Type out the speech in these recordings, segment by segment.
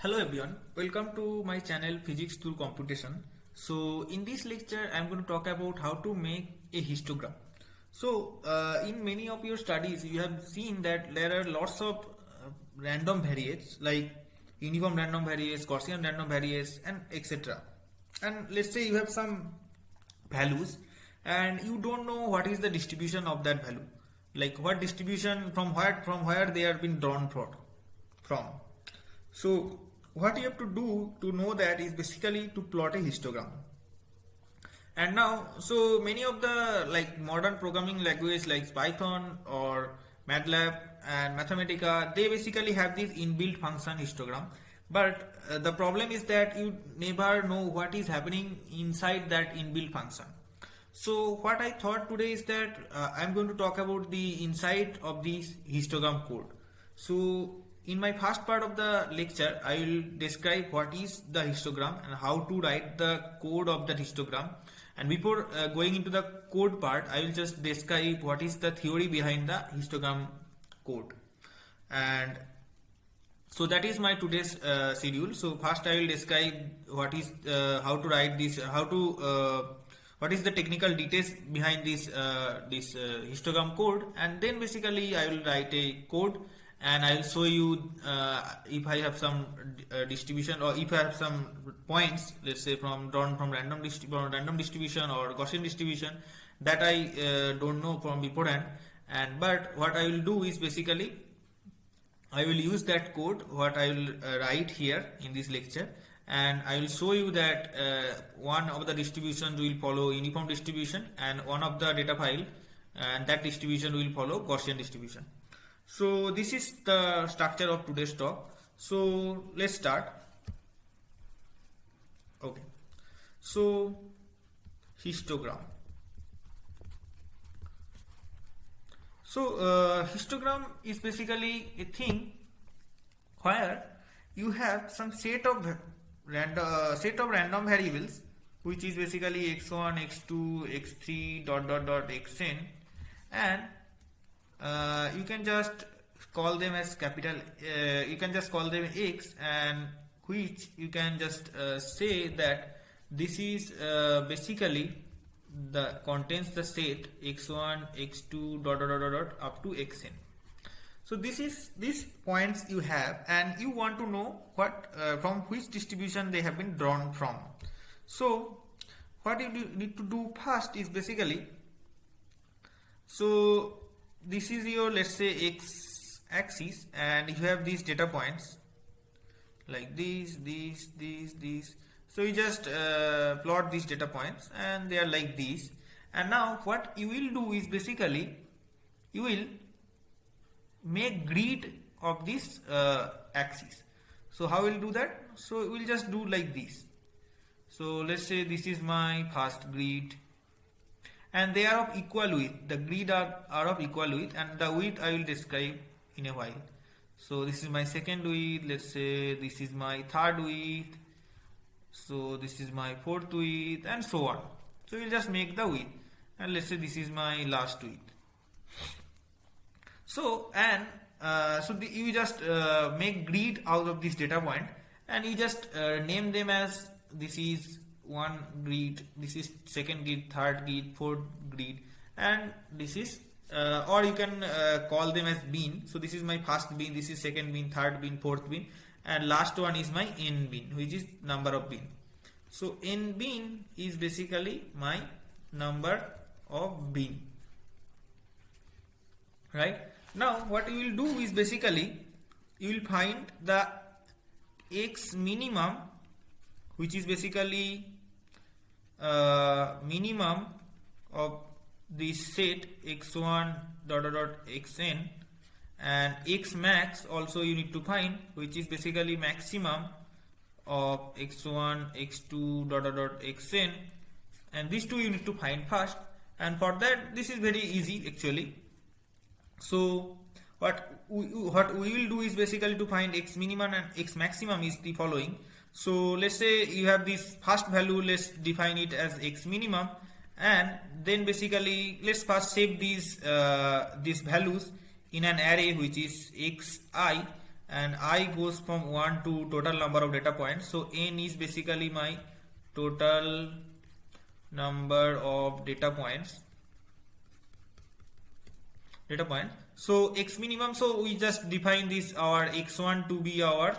Hello everyone, welcome to my channel Physics Through Computation. So in this lecture I am going to talk about how to make a histogram. So in many of your studies you have seen that there are lots of random variates like uniform random variates, Gaussian random variates and etc. And let's say you have some values and you don't know what is the distribution of that value, like what distribution from where they are been drawn from. So what you have to do to know that is basically to plot a histogram. And now, so many of the like modern programming languages like Python or MATLAB and Mathematica, they basically have this inbuilt function histogram. But the problem is that you never know what is happening inside that inbuilt function. So what I thought today is that I'm going to talk about the inside of this histogram code. So in my first part of the lecture, I will describe what is the histogram and how to write the code of the histogram. And before going into the code part, I will just describe what is the theory behind the histogram code. And so that is my today's schedule. So first I will describe what is how to write this, what is the technical details behind this histogram code, and then basically I will write a code and I will show you if I have some distribution, or if I have some points, let's say drawn from random distribution or Gaussian distribution that I don't know from beforehand. And but what I will do is basically I will use that code what I will write here in this lecture, and I will show you that one of the distributions will follow uniform distribution and one of the data file and that distribution will follow Gaussian distribution. So this is the structure of today's talk. So let's start. Okay. So histogram. So histogram is basically a thing where you have some set of random variables, which is basically x1, x2, x3 dot xn, and you can just call them as capital, you can just call them x, and which you can just say that this is basically the contains the set x1, x2 dot up to xn. So this is these points you have, and you want to know what from which distribution they have been drawn from. So what you need to do first is basically, so this is your, let's say, x axis, and you have these data points like these. So you just plot these data points and they are like these. And now what you will do is basically you will make grid of this axis. So how will do that? So we'll just do like this. So let's say this is my first grid, and they are of equal width. The grid are of equal width, and the width I will describe in a while. So this is my second width. Let's say this is my third width. So this is my fourth width, and so on. So we'll just make the width, and let's say this is my last width. So and you just make grid out of this data point, and you just name them as this is one grid, this is second grid, third grid, fourth grid, and this is or you can call them as bin. So this is my first bin, this is second bin, third bin, fourth bin, and last one is my n bin, which is number of bin. So n bin is basically my number of bin. Right? Now what you will do is basically you will find the x minimum, which is basically minimum of this set x1 dot xn, and x max also you need to find, which is basically maximum of x1, x2 dot xn, and these two you need to find first. And for that, this is very easy actually. So what we will do is basically to find x minimum and x maximum is the following. So let's say you have this first value, let's define it as x minimum, and then basically let's first save these values in an array which is xi, and I goes from 1 to total number of data points. So n is basically my total number of data points. So x minimum, so we just define this our x1 to be our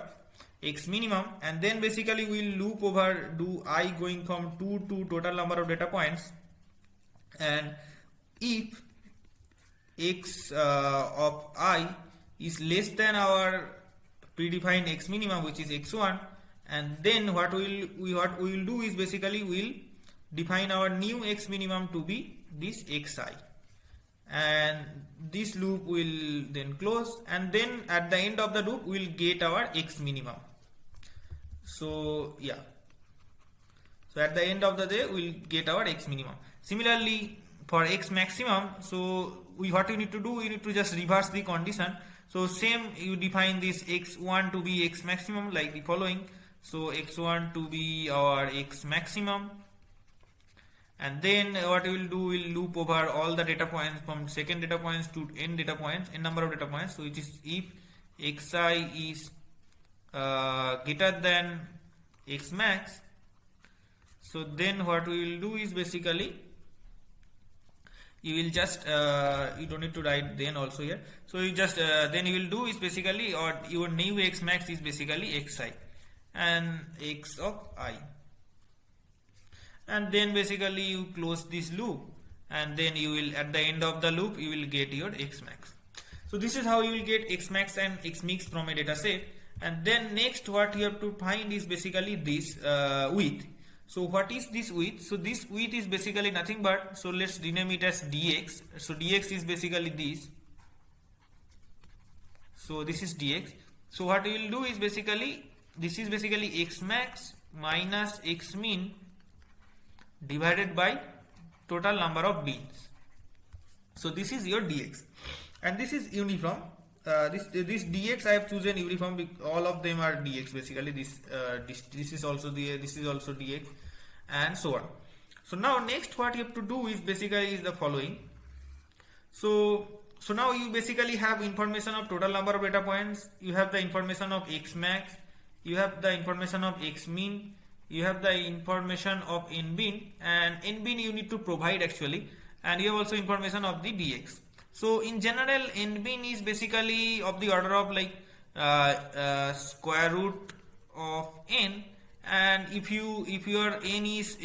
x minimum, and then basically we'll loop over do I going from 2 to total number of data points, and if x of I is less than our predefined x minimum, which is x1, and then what we will do is basically we'll define our new x minimum to be this xi, and this loop will then close, and then at the end of the loop we'll get our x minimum. So yeah, so at the end of the day we'll get our x minimum. Similarly for x maximum, so what you need to do, you need to just reverse the condition. So same, you define this x1 to be x maximum like the following. So x1 to be our x maximum, and then what we will do, we'll loop over all the data points from second data points to n data points, n number of data points. So it is if xi is greater than x max, so then what we will do is basically you will just you don't need to write then also here. So you just then you will do is basically, or your new x max is basically xi and x of I, and then basically you close this loop, and then you will at the end of the loop you will get your x max. So this is how you will get x max and x mix from a data set. And then next what you have to find is basically this width. So what is this width? So this width is basically nothing but, so let's rename it as dx. So dx is basically this. So this is dx. So what we will do is basically, this is basically x max minus x min divided by total number of beans. So this is your dx, and this is uniform. This dx I have chosen uniform, all of them are dx basically. This is also dx, and so on. So now next what you have to do is basically is the following. So now you basically have information of total number of data points, you have the information of x max, you have the information of x min, you have the information of n bin, and n bin you need to provide actually, and you have also information of the dx. So in general, n bin is basically of the order of like square root of n, and if your n is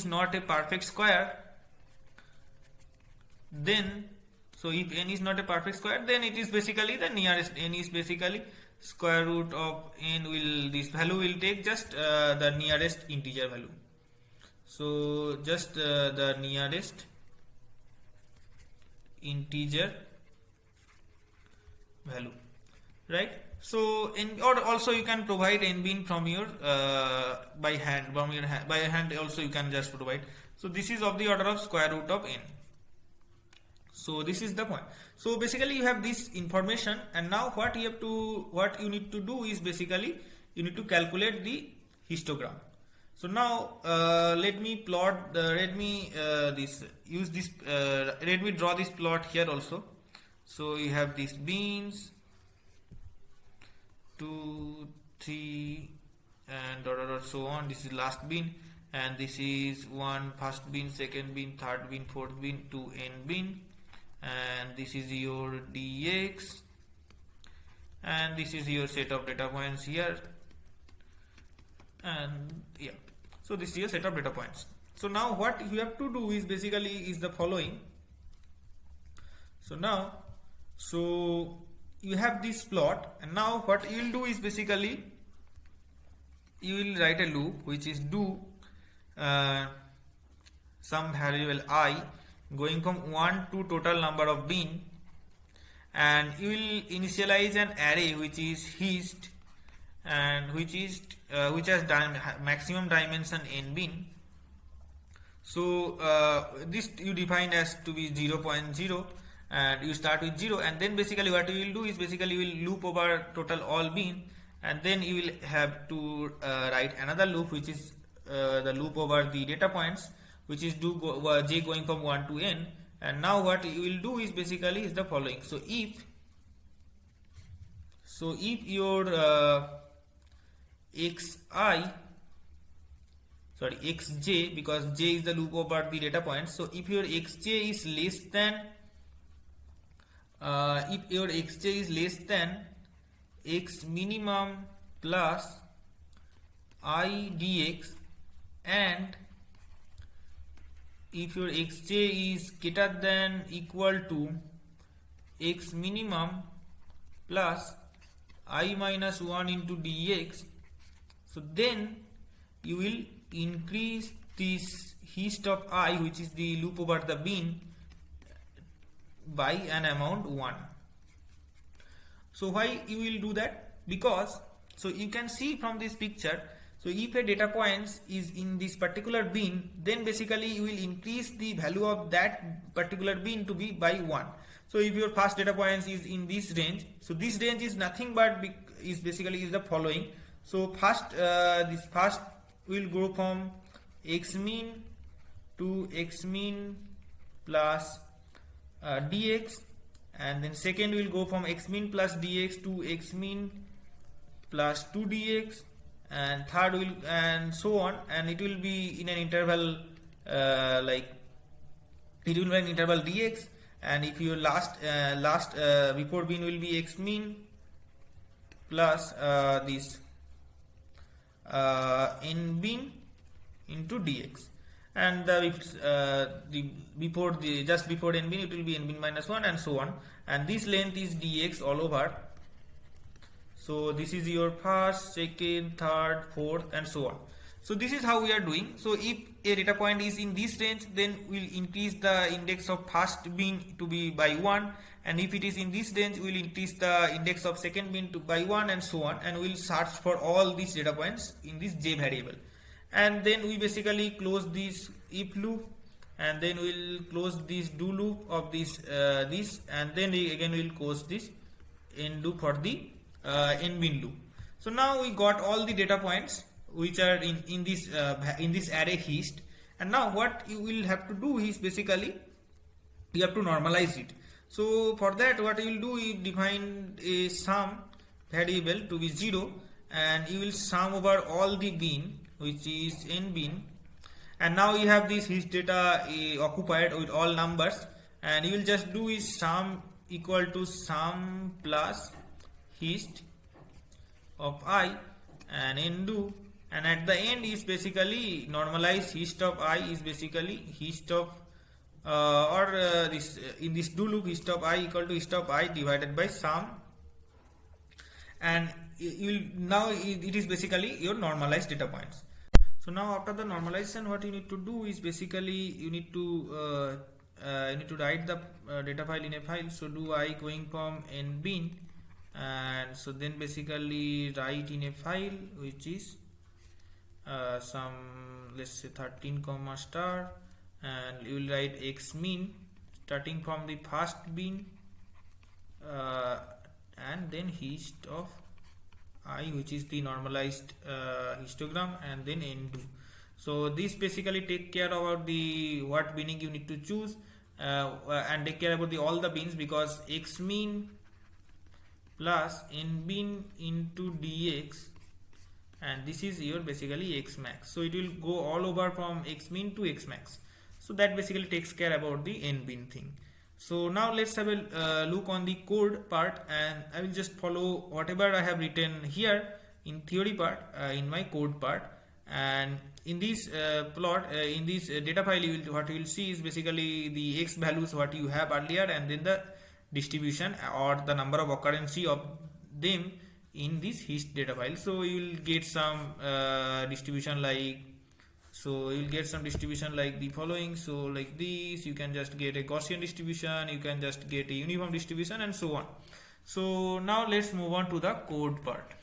not a perfect square, then so if n is not a perfect square, then it is basically the nearest. N is basically square root of n, will this value will take just the nearest integer value. So just the nearest integer value, right? So or also you can provide n bin from your by hand also you can just provide. So this is of the order of square root of n. So this is the point. So basically you have this information, and now what you need to do is basically you need to calculate the histogram. So now let me plot let me draw this plot here also. So you have these beans 2, 3 and so on. This is last bin, and this is first bin, second bin, third bin, fourth bin to n bin, and this is your dx, and this is your set of data points here, and yeah. So this is your set of data points. So now what you have to do is basically is the following. So now, so you have this plot, and now what you will do is basically you will write a loop which is do some variable I going from 1 to total number of bin, and you will initialize an array which is hist, and which has maximum dimension n bin. So this you define as to be 0.0, and you start with 0, and then basically what you will do is basically you will loop over total all bin, and then you will have to write another loop which is the loop over the data points, which is j going from 1 to n. And now what you will do is basically is the following. So if So if your xj, because j is the loop over the data point, so if your xj is less than x minimum plus I dx, and if your xj is greater than equal to x minimum plus I minus 1 into dx, so then you will increase this hist of I, which is the loop over the bin, by an amount 1. So why you will do that? Because, so you can see from this picture, so if a data point is in this particular bin, then basically you will increase the value of that particular bin to be by 1. So if your first data point is in this range, so this range is nothing but is basically the following. So first this first will go from x min to x min plus dx, and then second will go from x min plus dx to x min plus 2 dx, and third will, and so on, and it will be in an interval like it will be an interval dx. And if your last before bin will be x min plus this n bin into dx, and just before n bin it will be n bin minus 1, and so on, and this length is dx all over. So this is your first, second, third, fourth, and so on. So this is how we are doing. So if a data point is in this range, then we'll increase the index of first bin to be by 1, and if it is in this range, we'll increase the index of second bin to by 1, and so on, and we'll search for all these data points in this j variable. And then we basically close this if loop, and then we'll close this do loop of this and then again we'll close this end loop for the n bin loop. So now we got all the data points which are in this array hist, and now what you will have to do is basically you have to normalize it. So for that, what you will do, you define a sum variable to be 0, and you will sum over all the bin, which is n bin, and now you have this hist data occupied with all numbers, and you will just do is sum equal to sum plus hist of I and n do, and at the end is basically normalized hist of I is basically hist of in this do loop, hist of I equal to hist of I divided by sum, and now it is basically your normalized data points. So now after the normalization, what you need to do is basically you need to write the data file in a file. So do I going from n bin, and so then basically write in a file which is some, let's say 13 comma star, and you will write x min starting from the first bin and then hist of I, which is the normalized histogram, and then n do. So this basically take care about the what binning you need to choose and take care about the all the bins, because x min plus n bin into dx, and this is your basically x max. So it will go all over from x min to x max. So that basically takes care about the n bin thing. So now let's have a look on the code part, and I will just follow whatever I have written here in theory part in my code part. And in this plot, in this data file, what you will see is basically the x values what you have earlier, and then the distribution or the number of occurrence of them in this hist data file. So you will get some distribution like, so you will get some distribution like the following. So like this, you can just get a Gaussian distribution, you can just get a uniform distribution, and so on. So now let's move on to the code part.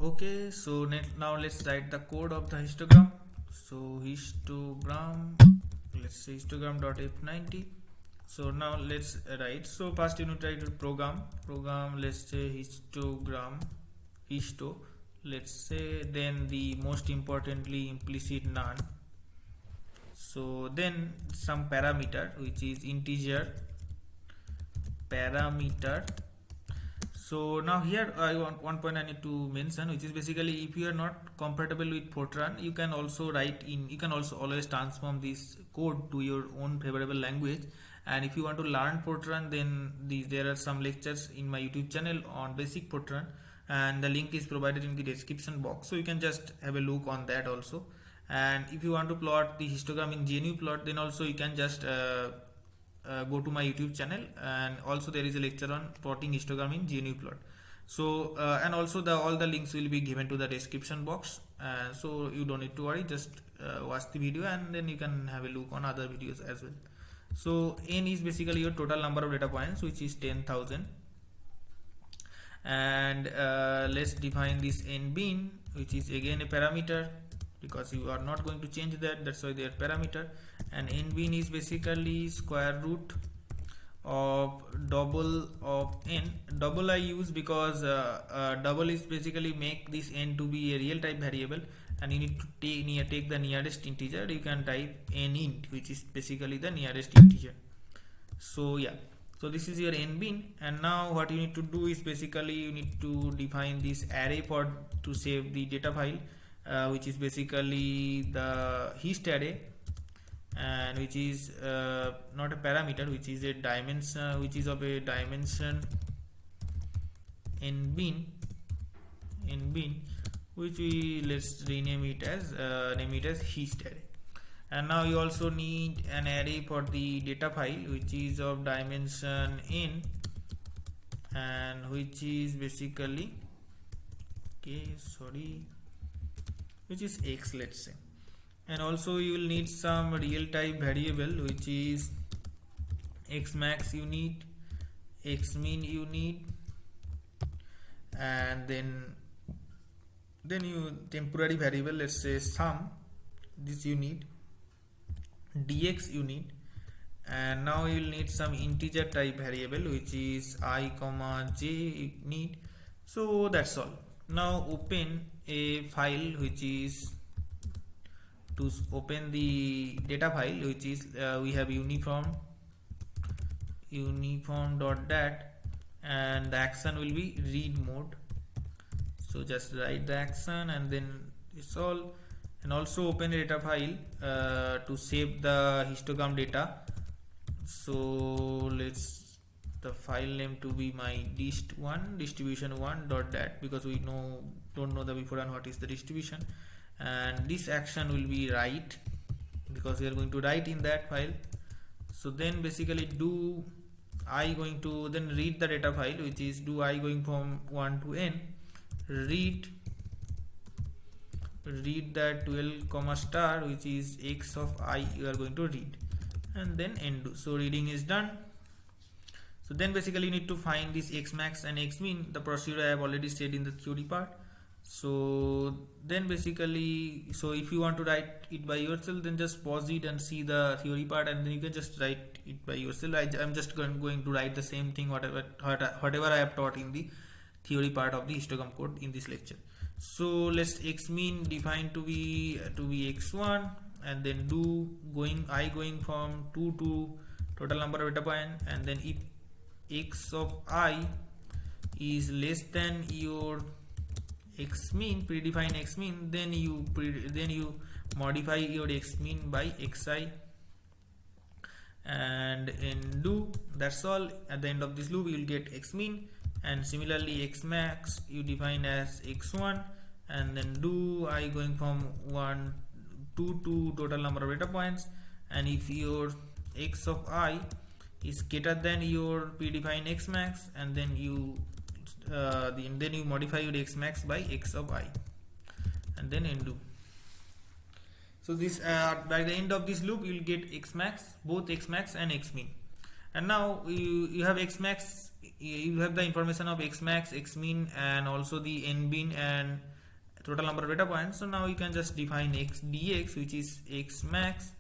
Okay, so now let's write the code of the histogram. So histogram, let's say histogram.f90. So now let's write. So first you need to write program, let's say histogram, histo, let's say, then the most importantly implicit none. So then some parameter which is integer parameter. So now here I want one point I need to mention, which is basically if you are not compatible with Fortran, you can also always transform this code to your own favorable language. And if you want to learn Fortran, then there are some lectures in my YouTube channel on basic Fortran, and the link is provided in the description box, so you can just have a look on that also. And if you want to plot the histogram in GNUplot, then also you can just go to my YouTube channel, and also there is a lecture on plotting histogram in GNUplot. So and also all the links will be given to the description box, so you don't need to worry, just watch the video and then you can have a look on other videos as well. So n is basically your total number of data points, which is 10,000. And let's define this nbin, which is again a parameter, because you are not going to change that's why they are parameter. And nbin is basically square root of double of n. Double I use because double is basically make this n to be a real type variable, and you need to take the nearest integer. You can type n int, which is basically the nearest integer. So yeah, so this is your nbin. And now what you need to do is basically you need to define this array to save the data file, which is basically the hist array, and which is not a parameter, which is a dimension, which is of a dimension nbin, which let's rename it as hist array. And now you also need an array for the data file, which is of dimension n, and which is basically which is x, let's say. And also you will need some real type variable, which is xmax you need, xmin you need, and then you temporary variable, let's say sum, this you need, dx you need. And now you will need some integer type variable, which is I comma j you need. So that's all. Now open a file, which is to open the data file, which is we have uniform.dat, and the action will be read mode. So just write the action and then it's all. And also open a data file to save the histogram data. So let's the file name to be my distribution1.dat, because we don't know the before and what is the distribution. And this action will be write, because we are going to write in that file. So then basically do I going to then read the data file, which is do I going from 1 to n, read that 12 comma star, which is x of I you are going to read, and then undo. So reading is done. So then basically you need to find this xmax and xmin. The procedure I have already said in the theory part. So then basically, so if you want to write it by yourself, then just pause it and see the theory part, and then you can just write it by yourself. I'm just going to write the same thing whatever I have taught in the theory part of the histogram code in this lecture. So let's xmin define to be x1, and then do I going from 2 to total number of data point, and then if x of I is less than your xmin, predefine xmin, then you modify your xmin by xi, and undo. That's all. At the end of this loop you will get xmin, and similarly xmax you define as x1, and then do I going from 1 2 to total number of data points, and if your x of I is greater than your predefined xmax, and then you modify your xmax by x of I, and then undo. So this by the end of this loop you will get xmax, both xmax and xmin. And now you have xmax, you have the information of xmax, xmin, and also the nbin and total number of data points. So now you can just define x dx, which is xmax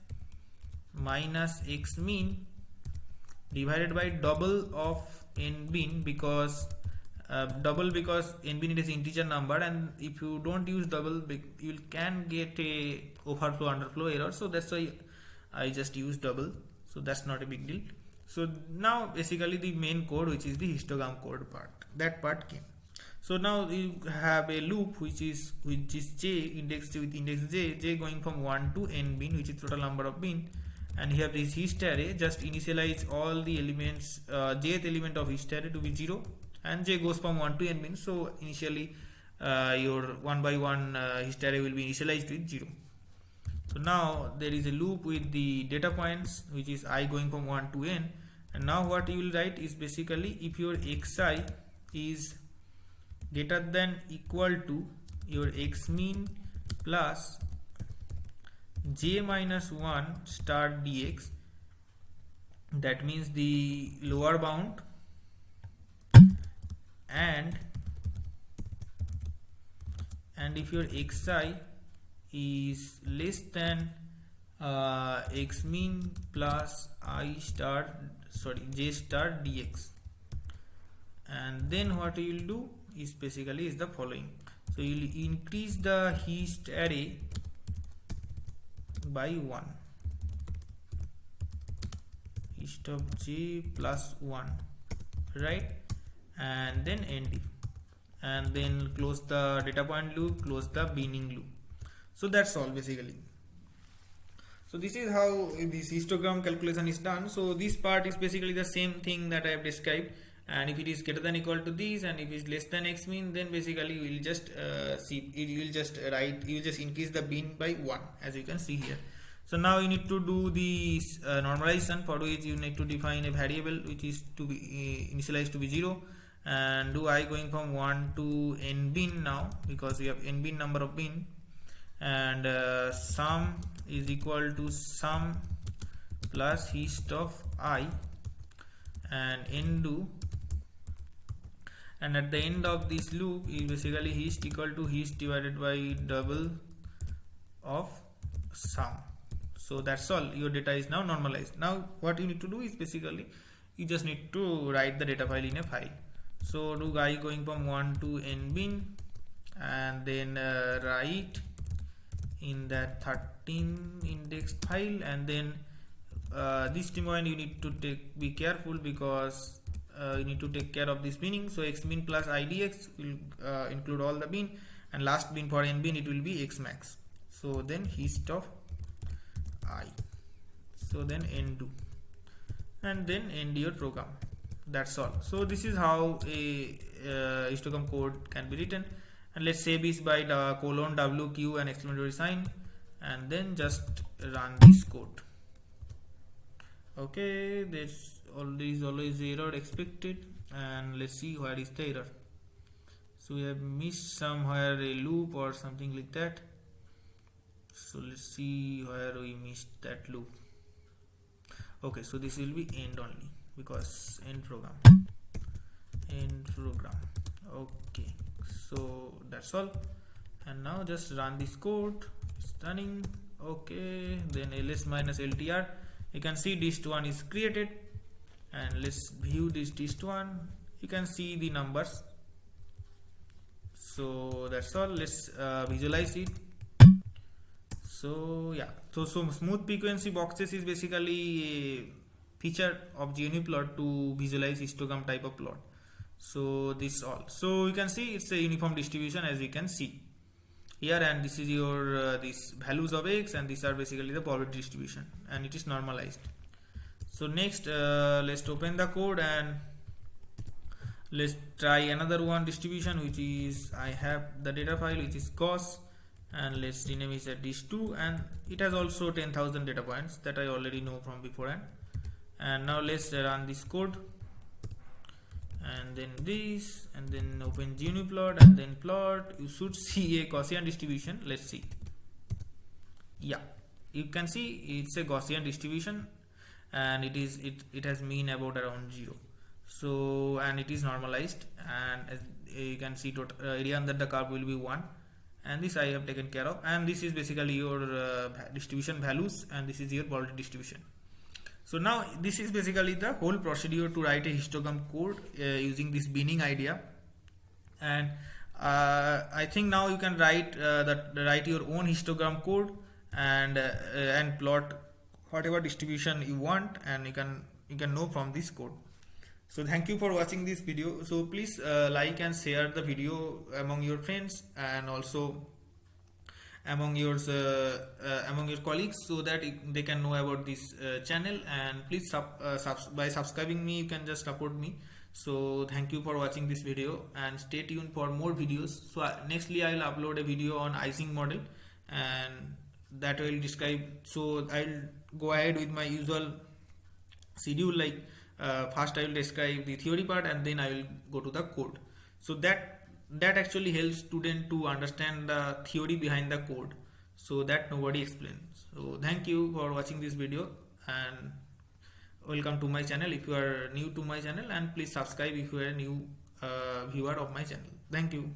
minus xmin divided by double of nbin, because nbin is integer number, and if you don't use double you can get a overflow underflow error. So that's why I just use double, so that's not a big deal. So now basically the main code, which is the histogram code part, that part came. So now you have a loop which is j indexed with index j going from 1 to n bin, which is total number of bin, and here this hist array. Just initialize all the elements, jth element of hist array to be 0, and j goes from 1 to n bin. So initially your 1 by 1 hist array will be initialized with 0. So now there is a loop with the data points, which is I going from 1 to n, and now what you will write is basically if your xi is greater than equal to your x mean plus j minus 1 star dx, that means the lower bound, and if your xi is less than x mean plus j star dx, and then what you will do is basically is the following. So you will increase the hist array by 1, hist of j plus 1, right, and then end, and then close the data point loop, close the binning loop. So that's all basically. So this is how this histogram calculation is done. So this part is basically the same thing that I have described, and if it is greater than equal to this and if it is less than x mean, then basically you will just you will just increase the bin by 1, as you can see here. So now you need to do the normalization, for which you need to define a variable which is to be initialized to be 0, and do I going from 1 to n bin now, because we have n bin number of bin, and sum is equal to sum plus hist of I, and end, and at the end of this loop is basically hist equal to hist divided by double of sum. So that's all, your data is now normalized. Now what you need to do is basically you just need to write the data file in a file. So do I going from 1 to n bin, and then write in that 13 indexed file, and then this point you need to be careful, because you need to take care of this binning. So x min plus idx will include all the bin, and last bin for n bin it will be x max. So then hist of I, so then end, and then end your program. That's all. So this is how a histogram code can be written, and let's save this by the colon wq and exclamatory sign, and then just run this code. Okay, there's always error expected, and let's see where is the error. So we have missed somewhere a loop or something like that. So let's see where we missed that loop. Okay, so this will be end only, because end program. Okay, so that's all, and now just run this code. It's running. Okay, then ls minus ltr, you can see dist1 is created, and let's view this dist1. You can see the numbers. So that's all. Let's visualize it. So yeah, so smooth frequency boxes is basically a feature of GNUplot to visualize histogram type of plot. So this all. So you can see it's a uniform distribution, as you can see here, and this is your these values of x, and these are basically the probability distribution, and it is normalized. So next let's open the code and let's try another one distribution, which is I have the data file which is Gauss, and let's rename it as dist2, and it has also 10,000 data points that I already know from beforehand. And now let's run this code, and then this, and then open GNUplot, and then plot. You should see a Gaussian distribution. Let's see. Yeah, you can see it's a Gaussian distribution, and it has mean about around 0. So, and it is normalized, and as you can see total area under the curve will be 1, and this I have taken care of, and this is basically your distribution values, and this is your probability distribution. So now this is basically the whole procedure to write a histogram code using this binning idea, and I think now you can write your own histogram code and plot whatever distribution you want, and you can know from this code. So thank you for watching this video. So please like and share the video among your friends, and also among among your colleagues, so that they can know about this channel. And please by subscribing me, you can just support me. So thank you for watching this video, and stay tuned for more videos. So nextly I will upload a video on Ising model, and that will describe. So I'll go ahead with my usual schedule, like first I will describe the theory part, and then I will go to the code. So that actually helps student to understand the theory behind the code, so that nobody explains. So thank you for watching this video, and welcome to my channel if you are new to my channel, and please subscribe if you are a new viewer of my channel. Thank you.